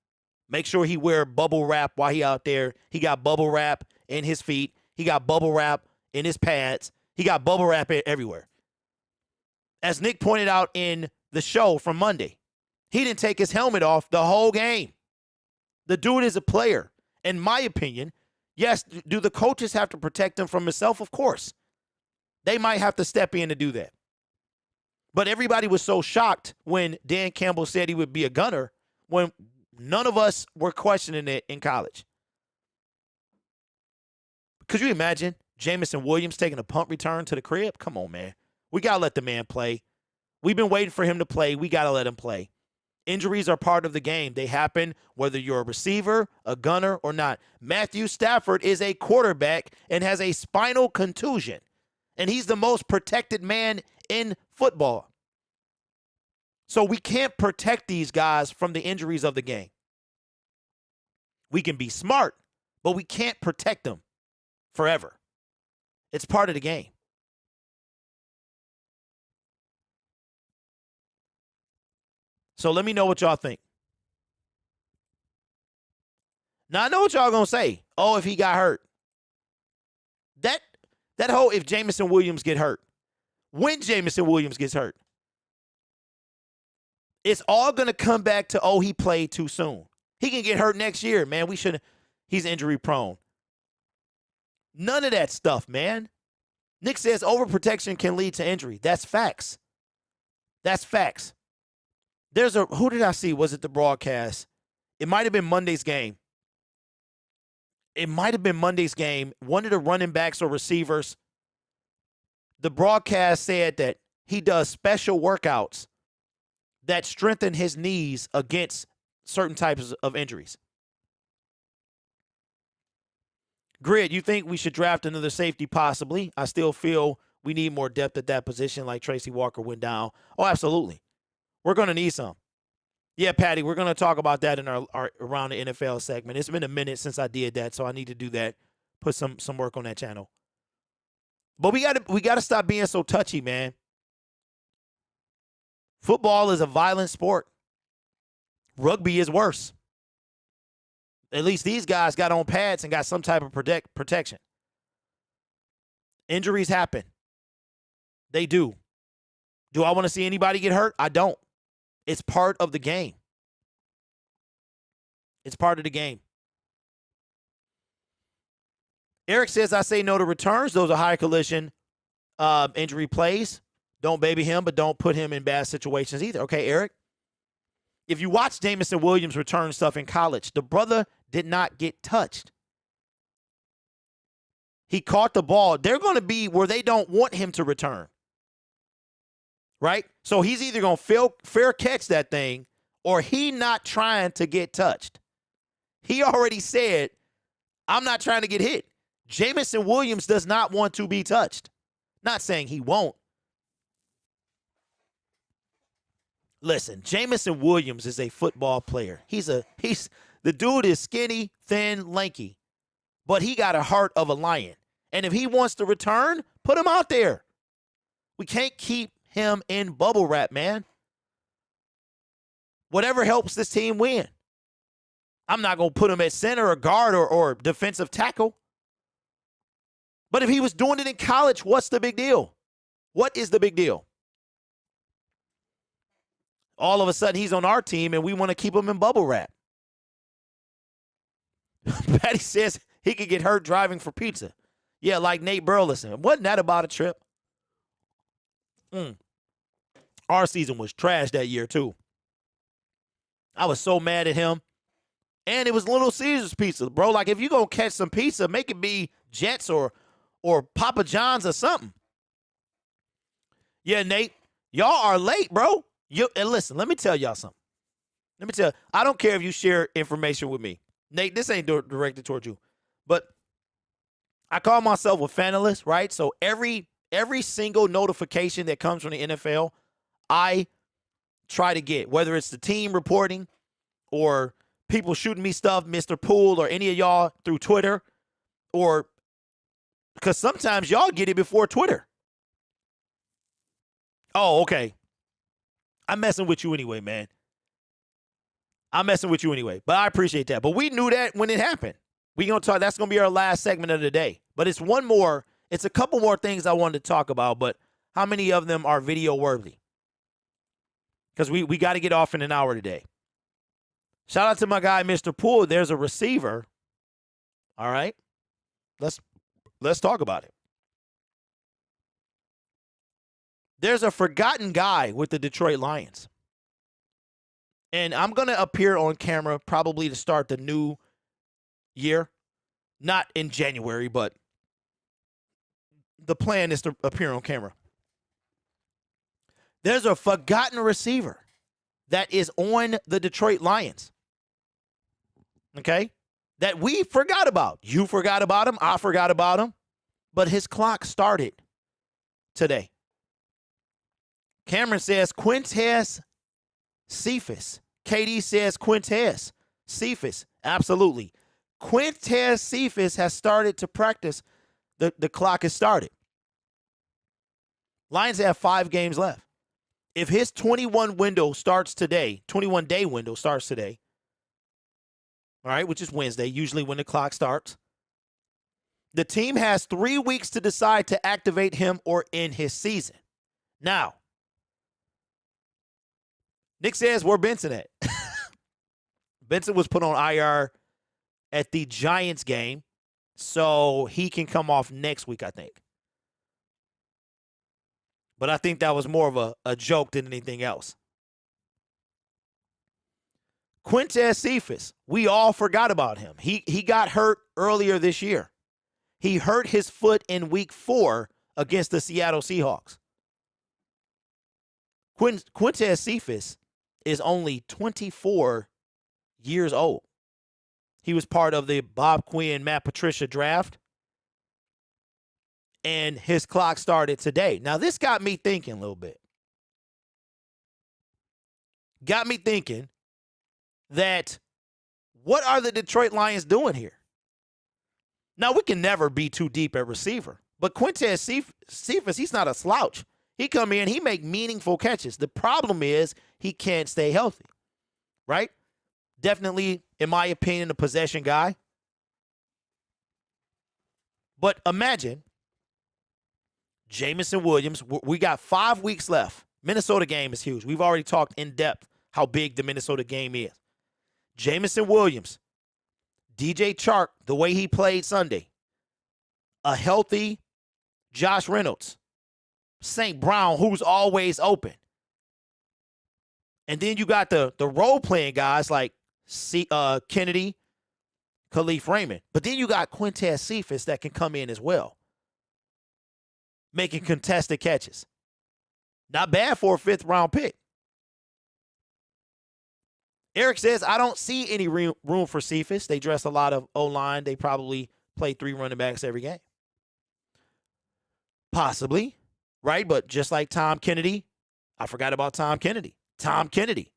Make sure he wear bubble wrap while he out there. He got bubble wrap in his feet. He got bubble wrap in his pads. He got bubble wrap everywhere. As Nick pointed out in the show from Monday, he didn't take his helmet off the whole game. The dude is a player. In my opinion, yes, do the coaches have to protect him from himself? Of course. They might have to step in to do that. But everybody was so shocked when Dan Campbell said he would be a gunner when none of us were questioning it in college. Could you imagine Jameson Williams taking a punt return to the crib? Come on, man. We got to let the man play. We've been waiting for him to play. We got to let him play. Injuries are part of the game. They happen whether you're a receiver, a gunner, or not. Matthew Stafford is a quarterback and has a spinal contusion, and he's the most protected man in football. So we can't protect these guys from the injuries of the game. We can be smart, but we can't protect them forever. It's part of the game. So let me know what y'all think. Now, I know what y'all going to say. Oh, if he got hurt. That whole if Jameson Williams get hurt. When Jameson Williams gets hurt. It's all going to come back to, oh, he played too soon. He can get hurt next year, man. He's injury prone. None of that stuff, man. Nick says overprotection can lead to injury. That's facts. That's facts. Who did I see? Was it the broadcast? It might have been Monday's game. One of the running backs or receivers, the broadcast said that he does special workouts that strengthen his knees against certain types of injuries. Grid, you think we should draft another safety? Possibly. I still feel we need more depth at that position, like Tracy Walker went down. Oh, absolutely. We're going to need some. Yeah, Patty, we're going to talk about that in our Around the NFL segment. It's been a minute since I did that, so I need to do that, put some work on that channel. But we got to stop being so touchy, man. Football is a violent sport. Rugby is worse. At least these guys got on pads and got some type of protection. Injuries happen. They do. Do I want to see anybody get hurt? I don't. It's part of the game. It's part of the game. Eric says, I say no to returns. Those are high collision injury plays. Don't baby him, but don't put him in bad situations either. Okay, Eric? If you watch Jameson Williams return stuff in college, the brother did not get touched. He caught the ball. They're going to be where they don't want him to return. Right? So he's either going to fair catch that thing or he not trying to get touched. He already said, I'm not trying to get hit. Jameson Williams does not want to be touched. Not saying he won't. Listen, Jameson Williams is a football player. The dude is skinny, thin, lanky, but he got a heart of a lion. And if he wants to return, put him out there. We can't keep him in bubble wrap, man. Whatever helps this team win. I'm not going to put him at center or guard or defensive tackle. But if he was doing it in college, what's the big deal? What is the big deal? All of a sudden, he's on our team, and we want to keep him in bubble wrap. Patty says he could get hurt driving for pizza. Yeah, like Nate Burleson. Wasn't that about a trip? Our season was trash that year, too. I was so mad at him. And it was Little Caesars pizza, bro. Like, if you're going to catch some pizza, make it be Jets or Papa John's or something. Yeah, Nate, y'all are late, bro. And listen, let me tell y'all something. I don't care if you share information with me. Nate, this ain't directed toward you. But I call myself a fanalist, right? So every single notification that comes from the NFL, I try to get, whether it's the team reporting or people shooting me stuff, Mr. Poole or any of y'all through Twitter, or because sometimes y'all get it before Twitter. Oh, okay. I'm messing with you anyway, man. But I appreciate that. But we knew that when it happened. We're going to talk. That's going to be our last segment of the day. But it's a couple more things I wanted to talk about, but how many of them are video worthy? Because we got to get off in an hour today. Shout out to my guy, Mr. Poole. There's a receiver. All right. Let's talk about it. There's a forgotten guy with the Detroit Lions. And I'm going to appear on camera probably to start the new year. Not in January, but the plan is to appear on camera. There's a forgotten receiver that is on the Detroit Lions. Okay? That we forgot about. You forgot about him. I forgot about him. But his clock started today. Cameron says Quintess Cephas. KD says Quintess Cephas. Absolutely. Quintess Cephas has started to practice. The clock has started. Lions have 5 games left. If his 21 window starts today, 21-day window starts today, all right, which is Wednesday, usually when the clock starts, the team has 3 weeks to decide to activate him or end his season. Now, Nick says, where Benson at? Benson was put on IR at the Giants game, so he can come off next week, I think. But I think that was more of a joke than anything else. Quintess Cephas, we all forgot about him. He got hurt earlier this year. He hurt his foot in week 4 against the Seattle Seahawks. Quintess Cephas is only 24 years old. He was part of the Bob Quinn, Matt Patricia draft. And his clock started today. Now, this got me thinking a little bit. Got me thinking that what are the Detroit Lions doing here? Now, we can never be too deep at receiver. But Quintess Cephas, he's not a slouch. He come in, he make meaningful catches. The problem is he can't stay healthy, right? Definitely, in my opinion, a possession guy. But imagine Jameson Williams, we got 5 weeks left. Minnesota game is huge. We've already talked in depth how big the Minnesota game is. Jameson Williams, DJ Chark, the way he played Sunday. A healthy Josh Reynolds. St. Brown, who's always open. And then you got the role-playing guys like Kennedy, Khalif Raymond. But then you got Quintess Cephas that can come in as well, making contested catches. Not bad for a 5th-round pick. Eric says, I don't see any room for Cephas. They dress a lot of O-line. They probably play 3 running backs every game. Possibly, right? But just like Tom Kennedy, I forgot about Tom Kennedy. Tom Kennedy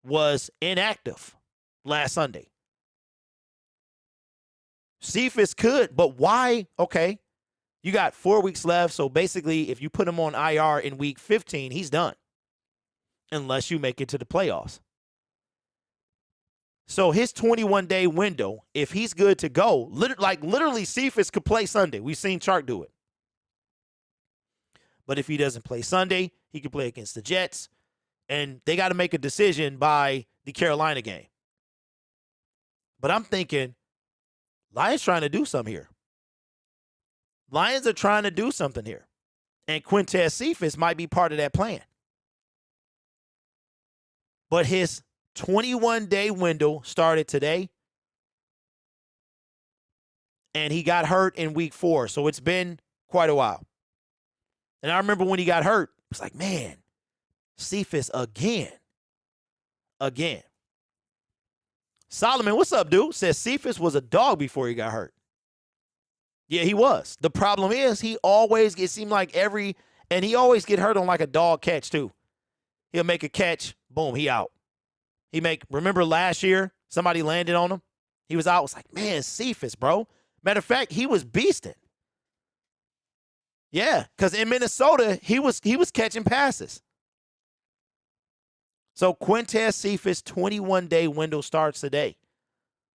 was inactive last Sunday. Cephas could, but why? Okay, you got 4 weeks left, so basically if you put him on IR in week 15, he's done. Unless you make it to the playoffs. So his 21-day window, if he's good to go, literally Cephas could play Sunday. We've seen Chark do it. But if he doesn't play Sunday, he can play against the Jets. And they got to make a decision by the Carolina game. But I'm thinking, Lions trying to do something here. Lions are trying to do something here. And Quintess Cephas might be part of that plan. But his 21-day window started today. And he got hurt in week 4. So it's been quite a while. And I remember when he got hurt, it was like, man, Cephas again. Solomon, what's up, dude? Says Cephas was a dog before he got hurt. Yeah, he was. The problem is he always get he always get hurt on like a dog catch too. He'll make a catch, boom, he out. Remember last year, somebody landed on him? He was out. It was like, man, Cephas, bro. Matter of fact, he was beasting. Yeah, because in Minnesota, he was catching passes. So Quintess Cephas' 21-day window starts today.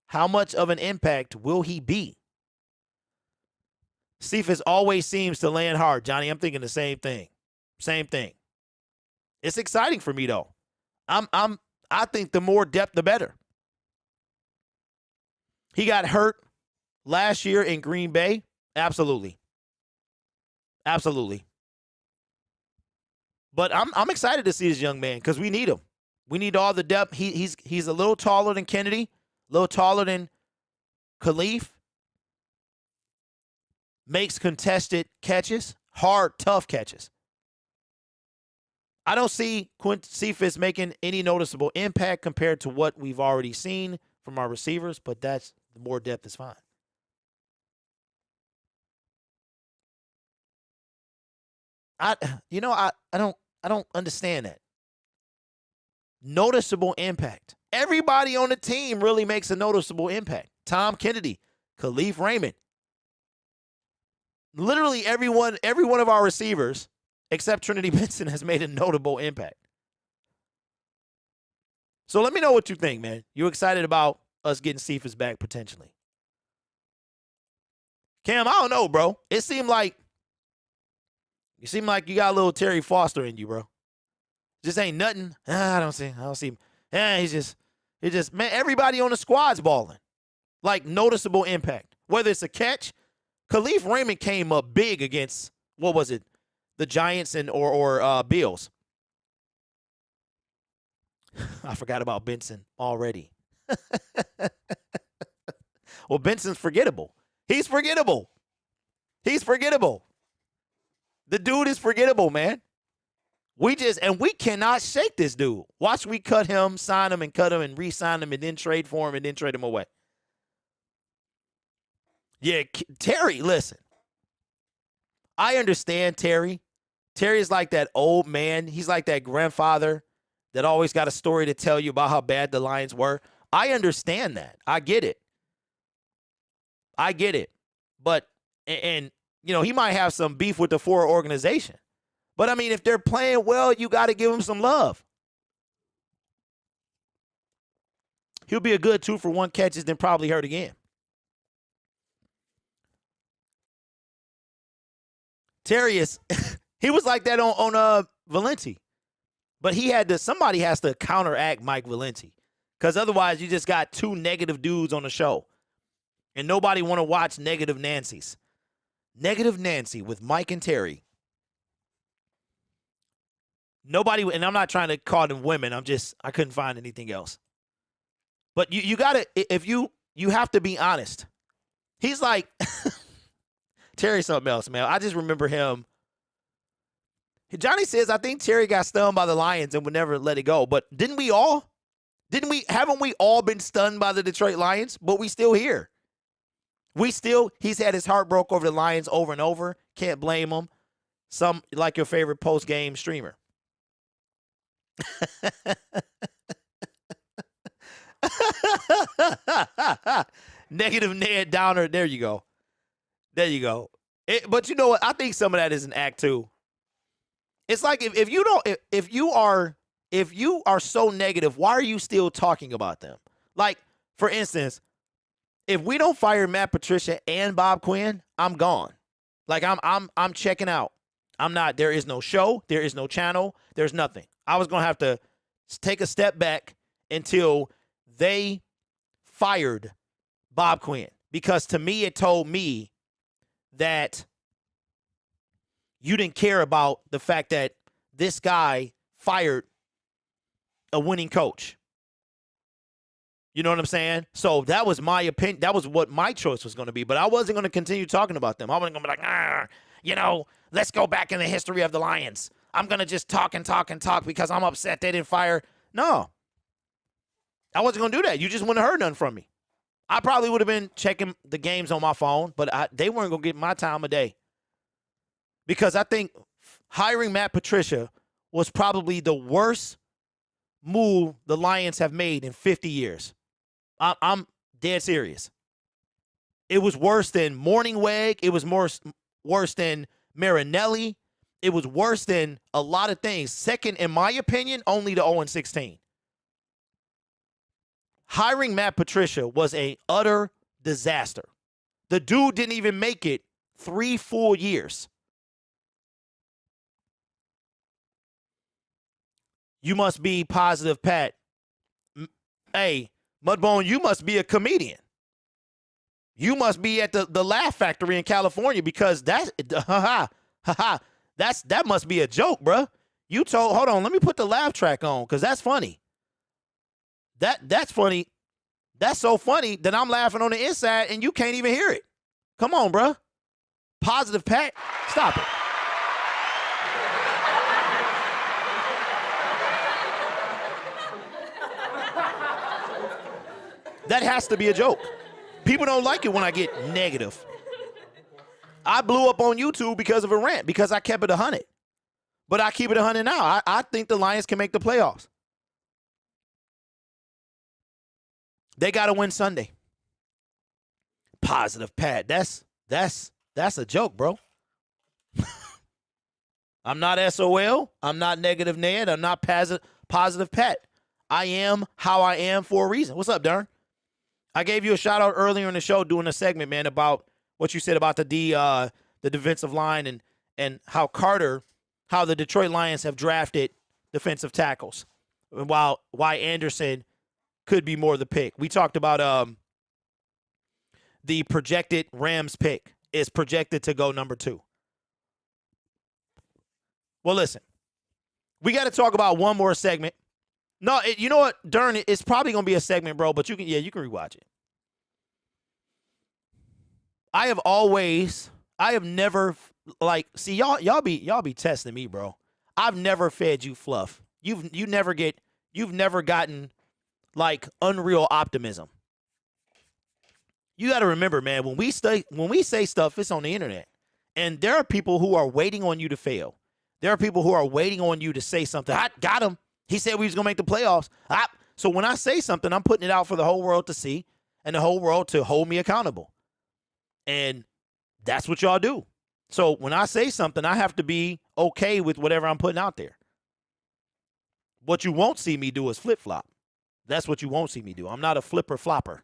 How much of an impact will he be? Cephas always seems to land hard, Johnny. I'm thinking the same thing. Same thing. It's exciting for me though. I think the more depth, the better. He got hurt last year in Green Bay. Absolutely. But I'm excited to see this young man because we need him. We need all the depth. He's a little taller than Kennedy, a little taller than Khalif. Makes contested catches, hard, tough catches. I don't see Quintess Cephas making any noticeable impact compared to what we've already seen from our receivers, but that's the more depth is fine. I don't understand that. Noticeable impact. Everybody on the team really makes a noticeable impact. Tom Kennedy, Khalif Raymond. Literally every one of our receivers, except Trinity Benson, has made a notable impact. So let me know what you think, man. You excited about us getting Cephas back potentially? Cam, I don't know, bro. It seemed like you got a little Terry Foster in you, bro. Just ain't nothing. I don't see. He's just, man, everybody on the squad's balling. Like noticeable impact. Whether it's a catch, Khalif Raymond came up big against, what was it? The Giants or Bills. I forgot about Benson already. Well, Benson's forgettable. He's forgettable. The dude is forgettable, man. We cannot shake this dude. Watch we cut him, sign him, and cut him, and re-sign him, and then trade for him, and then trade him away. Yeah, Terry, listen. I understand Terry. Terry's like that old man. He's like that grandfather that always got a story to tell you about how bad the Lions were. I understand that. I get it. But, and he might have some beef with the Ford organization. But, I mean, if they're playing well, you got to give them some love. He'll be a good 2-for-1 catches, then probably hurt again. Terry is, he was like that on Valenti. But somebody has to counteract Mike Valenti. Because otherwise you just got two negative dudes on the show. And nobody want to watch Negative Nancy's. Negative Nancy with Mike and Terry. Nobody, and I'm not trying to call them women. I couldn't find anything else. But you got to, if you have to be honest. He's like, Terry's something else, man. I just remember him. Johnny says, I think Terry got stunned by the Lions and would never let it go. But haven't we all been stunned by the Detroit Lions? But we still here. He's had his heart broke over the Lions over and over. Can't blame him. Some like your favorite post-game streamer. Negative Ned Downer. There you go. But you know what? I think some of that is an act too. It's like if you are so negative, why are you still talking about them? Like, for instance, if we don't fire Matt Patricia and Bob Quinn, I'm gone. Like, I'm checking out. I'm not. There is no show. There is no channel. There's nothing. I was gonna have to take a step back until they fired Bob Quinn, because to me it told me that you didn't care about the fact that this guy fired a winning coach. You know what I'm saying? So that was my opinion. That was what my choice was going to be. But I wasn't going to continue talking about them. I wasn't going to be like, let's go back in the history of the Lions. I'm going to just talk and talk and talk because I'm upset they didn't fire. No. I wasn't going to do that. You just wouldn't have heard nothing from me. I probably would have been checking the games on my phone, but they weren't going to get my time of day. Because I think hiring Matt Patricia was probably the worst move the Lions have made in 50 years. I'm dead serious. It was worse than Morningweg. It was worse than Marinelli. It was worse than a lot of things. Second, in my opinion, only the 0-16. Hiring Matt Patricia was an utter disaster. The dude didn't even make it 3 full years. You must be positive, Pat. Hey, Mudbone, you must be a comedian. You must be at the Laugh Factory in California, because that must be a joke, bruh. Hold on, let me put the laugh track on, because that's funny. That's funny. That's so funny that I'm laughing on the inside and you can't even hear it. Come on, bruh. Positive, Pat. Stop it. That has to be a joke. People don't like it when I get negative. I blew up on YouTube because of a rant, because I kept it 100. But I keep it 100 now. I think the Lions can make the playoffs. They got to win Sunday. Positive, Pat. That's a joke, bro. I'm not SOL. I'm not negative Ned. I'm not positive Pat. I am how I am for a reason. What's up, Darren? I gave you a shout out earlier in the show doing a segment, man, about what you said about the defensive line and how the Detroit Lions have drafted defensive tackles, while why Anderson could be more the pick. We talked about the projected Rams pick is projected to go number 2. Well, listen, we got to talk about one more segment. No, you know what, Darn, it's probably gonna be a segment, bro. But you can rewatch it. I have never see y'all be testing me, bro. I've never fed you fluff. You've never gotten like unreal optimism. You got to remember, man, when we say stuff, it's on the internet, and there are people who are waiting on you to fail. There are people who are waiting on you to say something. I got him. He said we was going to make the playoffs. So when I say something, I'm putting it out for the whole world to see and the whole world to hold me accountable. And that's what y'all do. So when I say something, I have to be okay with whatever I'm putting out there. What you won't see me do is flip-flop. That's what you won't see me do. I'm not a flipper-flopper.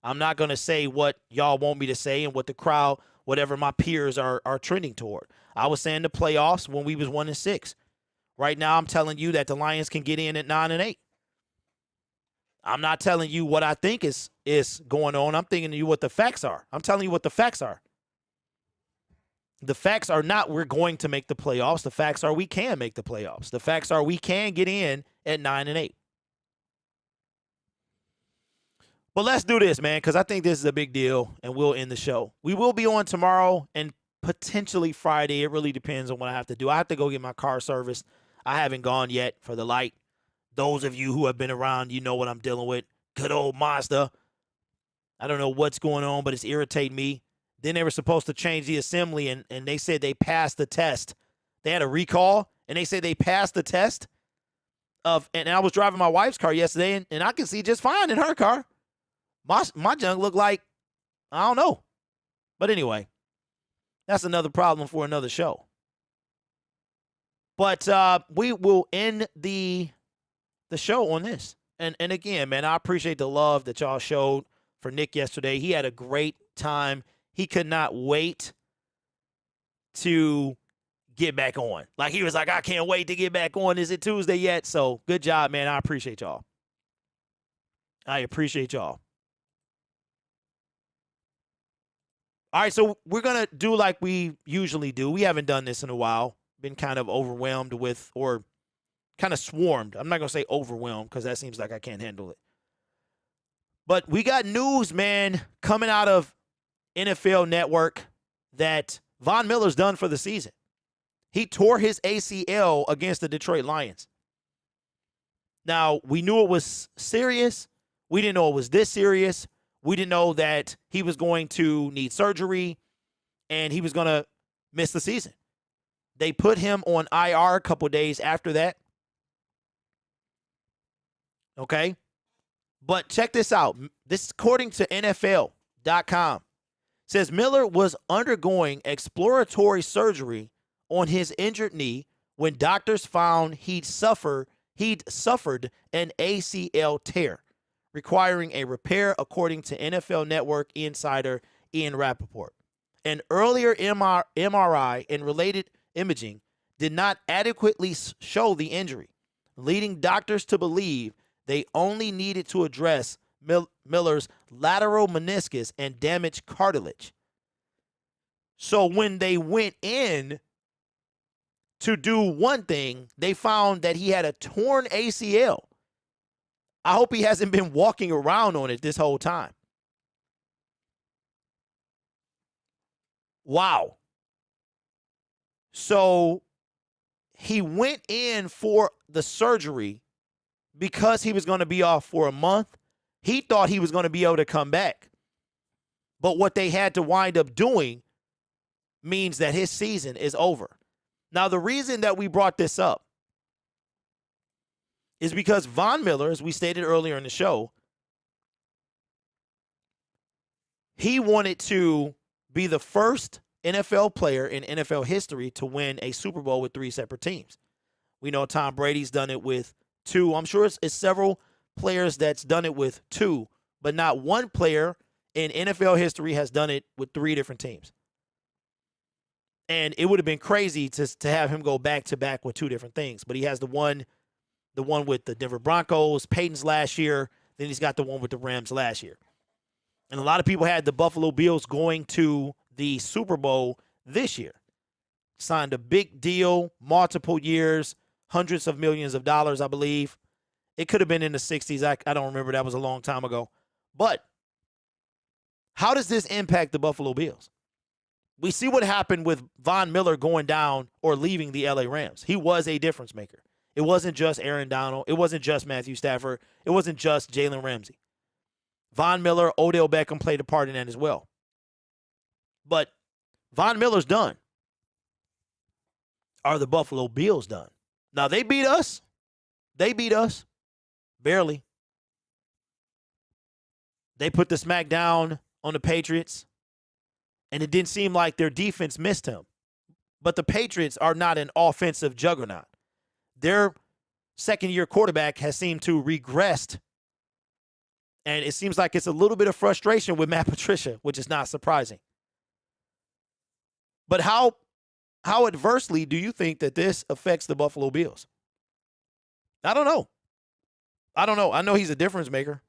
I'm not going to say what y'all want me to say and what the crowd, whatever my peers are trending toward. I was saying the playoffs when we was 1-6. Right now, I'm telling you that the Lions can get in at 9-8. I'm not telling you what I think is going on. I'm telling you what the facts are. I'm telling you what the facts are. The facts are not we're going to make the playoffs. The facts are we can make the playoffs. The facts are we can get in at 9-8. But let's do this, man, because I think this is a big deal, and we'll end the show. We will be on tomorrow and potentially Friday. It really depends on what I have to do. I have to go get my car serviced. I haven't gone yet for the light. Those of you who have been around, you know what I'm dealing with. Good old Mazda. I don't know what's going on, but it's irritating me. Then they were supposed to change the assembly, and they said they passed the test. They had a recall, and they said they passed the test. And I was driving my wife's car yesterday, and I can see just fine in her car. My junk looked like, I don't know. But anyway, that's another problem for another show. But we will end the show on this. And again, man, I appreciate the love that y'all showed for Nick yesterday. He had a great time. He could not wait to get back on. Like, he was like, I can't wait to get back on. Is it Tuesday yet? So good job, man. I appreciate y'all. I appreciate y'all. All right, so we're going to do like we usually do. We haven't done this in a while. Been kind of overwhelmed with, or kind of swarmed. I'm not going to say overwhelmed because that seems like I can't handle it. But we got news, man, coming out of NFL Network that Von Miller's done for the season. He tore his ACL against the Detroit Lions. Now, we knew it was serious. We didn't know it was this serious. We didn't know that he was going to need surgery and he was going to miss the season. They put him on IR a couple days after that. Okay? But check this out. This is according to NFL.com. Says Miller was undergoing exploratory surgery on his injured knee when doctors found he'd suffered an ACL tear, requiring a repair, according to NFL Network insider Ian Rappaport. An earlier MRI and related imaging did not adequately show the injury, leading doctors to believe they only needed to address Miller's lateral meniscus and damaged cartilage. So when they went in to do one thing, they found that he had a torn ACL. I hope he hasn't been walking around on it this whole time. Wow. So he went in for the surgery because he was going to be off for a month. He thought he was going to be able to come back. But what they had to wind up doing means that his season is over. Now, the reason that we brought this up is because Von Miller, as we stated earlier in the show, he wanted to be the first NFL player in NFL history to win a Super Bowl with 3 separate teams. We know Tom Brady's done it with 2. I'm sure it's several players that's done it with 2, but not one player in NFL history has done it with 3 different teams. And it would have been crazy to have him go back-to-back with 2 different things. But he has the one with the Denver Broncos, Peyton's last year. Then he's got the one with the Rams last year. And a lot of people had the Buffalo Bills going to the Super Bowl this year. Signed a big deal, multiple years, hundreds of millions of dollars, I believe. It could have been in the 60s. I don't remember. That was a long time ago. But how does this impact the Buffalo Bills? We see what happened with Von Miller going down or leaving the LA Rams. He was a difference maker. It wasn't just Aaron Donald. It wasn't just Matthew Stafford. It wasn't just Jalen Ramsey. Von Miller, Odell Beckham played a part in that as well. But Von Miller's done. Are the Buffalo Bills done? Now, they beat us. They beat us. Barely. They put the smack down on the Patriots. And it didn't seem like their defense missed him. But the Patriots are not an offensive juggernaut. Their second-year quarterback has seemed to regressed. And it seems like it's a little bit of frustration with Matt Patricia, which is not surprising. But how adversely do you think that this affects the Buffalo Bills? I don't know. I know he's a difference maker.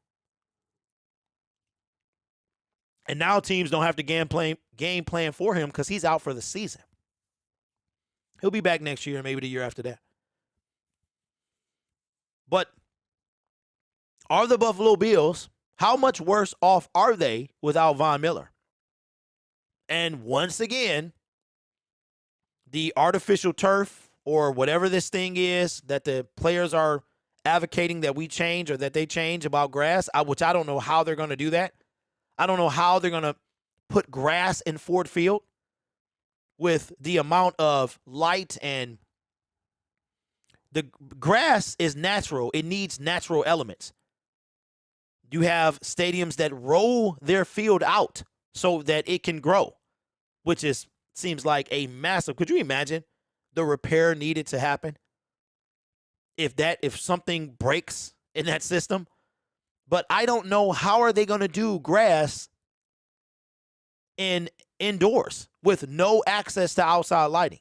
And now teams don't have to game plan for him because he's out for the season. He'll be back next year, maybe the year after that. But are the Buffalo Bills, how much worse off are they without Von Miller? And once again, the artificial turf or whatever this thing is that the players are advocating that we change or that they change about grass, which I don't know how they're going to do that. I don't know how they're going to put grass in Ford Field with the amount of light, and the grass is natural. It needs natural elements. You have stadiums that roll their field out so that it can grow, which seems like a massive. Could you imagine the repair needed to happen? If something breaks in that system. But I don't know how are they going to do grass indoors with no access to outside lighting.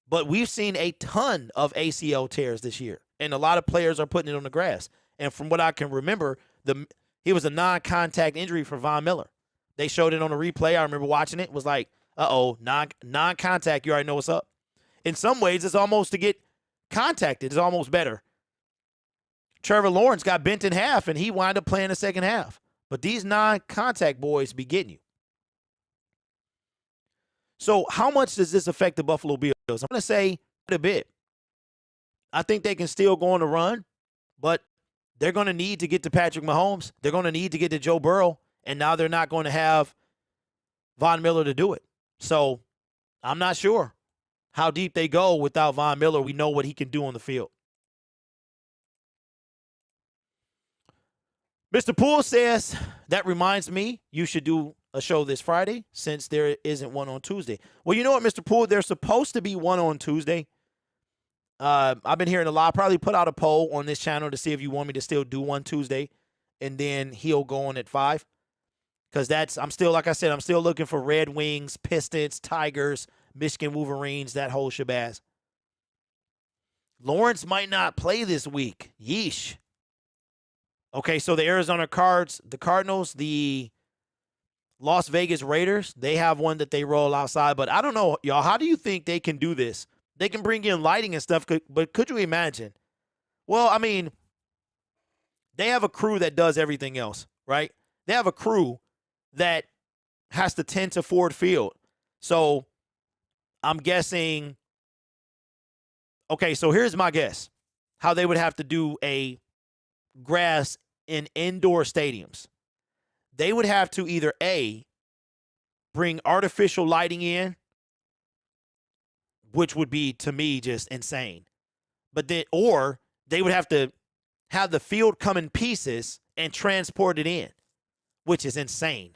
But we've seen a ton of ACL tears this year, and a lot of players are putting it on the grass. And from what I can remember, he was a non-contact injury for Von Miller. They showed it on the replay. I remember watching it. It was like, non-contact. You already know what's up. In some ways, it's almost to get contacted. It's almost better. Trevor Lawrence got bent in half, and he wound up playing the second half. But these non-contact boys be getting you. So how much does this affect the Buffalo Bills? I'm going to say a bit. I think they can still go on the run, but they're going to need to get to Patrick Mahomes. They're going to need to get to Joe Burrow, and now they're not going to have Von Miller to do it. So I'm not sure how deep they go without Von Miller. We know what he can do on the field. Mr. Poole says, that reminds me, you should do a show this Friday since there isn't one on Tuesday. Well, you know what, Mr. Poole? There's supposed to be one on Tuesday. I've been hearing a lot. I'll probably put out a poll on this channel to see if you want me to still do one Tuesday, and then he'll go on at 5. Because I'm still looking for Red Wings, Pistons, Tigers, Michigan Wolverines, that whole shabazz. Lawrence might not play this week. Yeesh. Okay, so the Arizona Cardinals, the Las Vegas Raiders, they have one that they roll outside. But I don't know, y'all, how do you think they can do this? They can bring in lighting and stuff, but could you imagine? Well, I mean, they have a crew that does everything else, right? They have a crew that has to tend to Ford Field. So I'm guessing, okay, so here's my guess, how they would have to do a grass in indoor stadiums. They would have to either A, bring artificial lighting in, which would be, to me, just insane. But then, or they would have to have the field come in pieces and transport it in, which is insane.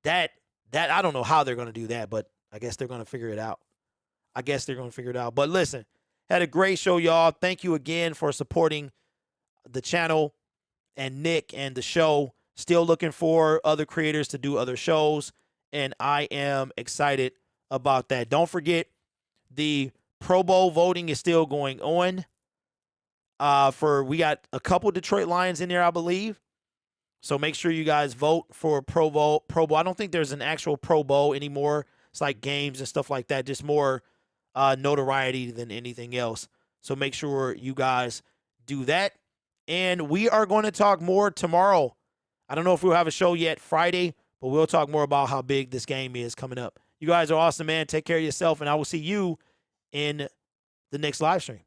That I don't know how they're going to do that, but I guess they're going to figure it out. But listen, had a great show, y'all. Thank you again for supporting the channel and Nick and the show. Still looking for other creators to do other shows, and I am excited about that. Don't forget, the Pro Bowl voting is still going on. We got a couple Detroit Lions in there, I believe. So make sure you guys vote for Pro Bowl. I don't think there's an actual Pro Bowl anymore. It's like games and stuff like that, just more notoriety than anything else. So make sure you guys do that. And we are going to talk more tomorrow. I don't know if we'll have a show yet Friday, but we'll talk more about how big this game is coming up. You guys are awesome, man. Take care of yourself, and I will see you in the next live stream.